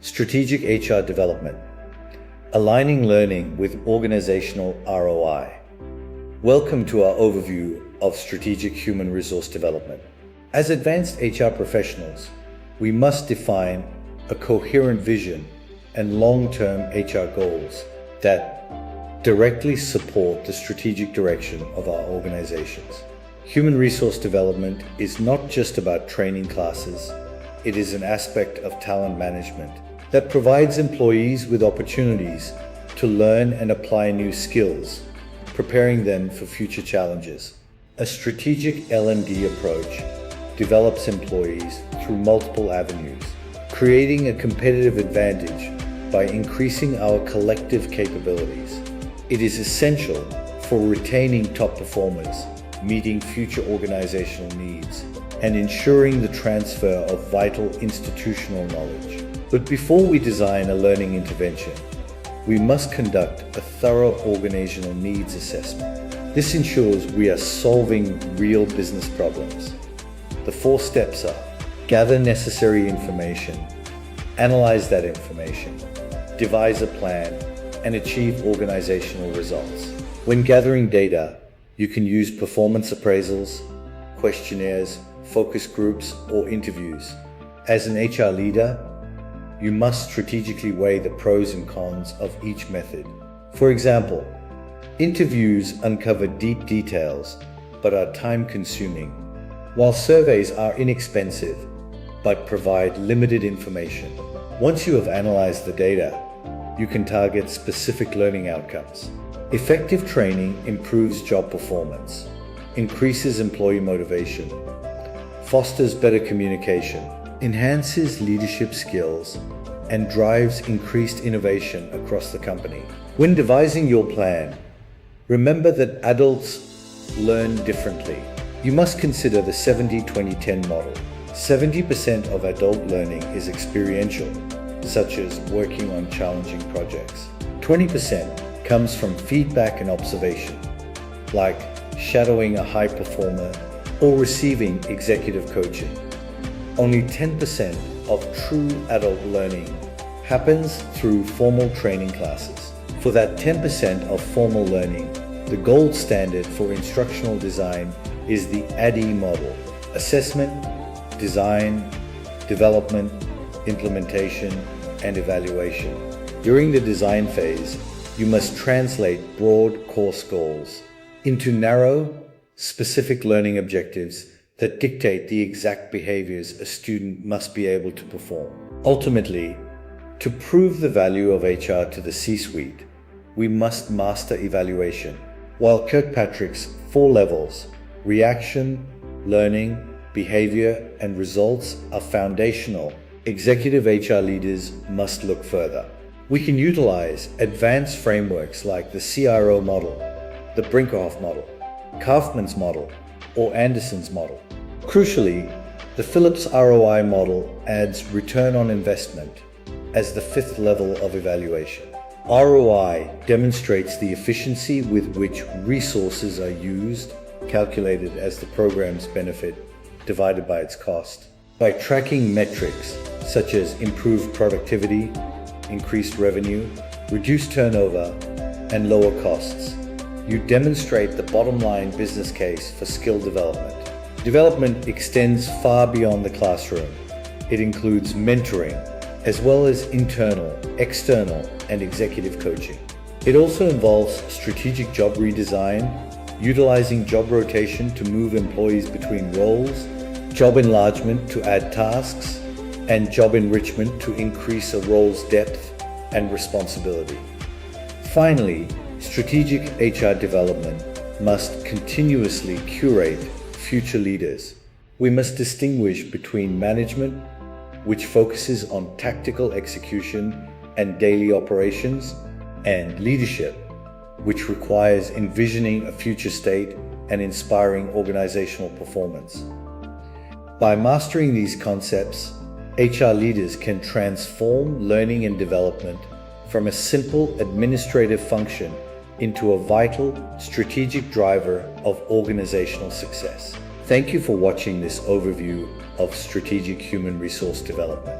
Strategic HR Development, Aligning Learning with Organizational ROI. Welcome to our overview of Strategic Human Resource Development. As advanced HR professionals, we must define a coherent vision and long-term HR goals that directly support the strategic direction of our organizations. Human resource development is not just about training classes, it is an aspect of talent management that provides employees with opportunities to learn and apply new skills, preparing them for future challenges. A strategic L&D approach develops employees through multiple avenues, creating a competitive advantage by increasing our collective capabilities. It is essential for retaining top performers, meeting future organizational needs, and ensuring the transfer of vital institutional knowledge. But before we design a learning intervention, we must conduct a thorough organizational needs assessment. This ensures we are solving real business problems. The 4 steps are: gather necessary information, analyze that information, devise a plan, and achieve organizational results. When gathering data, you can use performance appraisals, questionnaires, focus groups, or interviews. As an HR leader, you must strategically weigh the pros and cons of each method. For example, interviews uncover deep details but are time-consuming, while surveys are inexpensive but provide limited information. Once you have analyzed the data, you can target specific learning outcomes. Effective training improves job performance, increases employee motivation, fosters better communication, enhances leadership skills, and drives increased innovation across the company. When devising your plan, remember that adults learn differently. You must consider the 70-20-10 model. 70% of adult learning is experiential, such as working on challenging projects. 20% comes from feedback and observation, like shadowing a high performer or receiving executive coaching. Only 10% of true adult learning happens through formal training classes. For that 10% of formal learning, the gold standard for instructional design is the ADDIE model: assessment, design, development, implementation, and evaluation. During the design phase, you must translate broad course goals into narrow, specific learning objectives that dictate the exact behaviors a student must be able to perform. Ultimately, to prove the value of HR to the C-suite, we must master evaluation. While Kirkpatrick's 4 levels, reaction, learning, behavior, and results are foundational, executive HR leaders must look further. We can utilize advanced frameworks like the CRO model, the Brinkerhoff model, Kaufman's model, or Anderson's model. Crucially, the Phillips ROI model adds return on investment as the 5th level of evaluation. ROI demonstrates the efficiency with which resources are used, calculated as the program's benefit divided by its cost. By tracking metrics such as improved productivity, increased revenue, reduced turnover, and lower costs, you demonstrate the bottom-line business case for skill development. Development extends far beyond the classroom. It includes mentoring, as well as internal, external, and executive coaching. It also involves strategic job redesign, utilizing job rotation to move employees between roles, job enlargement to add tasks, and job enrichment to increase a role's depth and responsibility. Finally, strategic HR development must continuously curate future leaders. We must distinguish between management, which focuses on tactical execution and daily operations, and leadership, which requires envisioning a future state and inspiring organizational performance. By mastering these concepts, HR leaders can transform learning and development from a simple administrative function into a vital, strategic driver of organizational success. Thank you for watching this overview of strategic human resource development.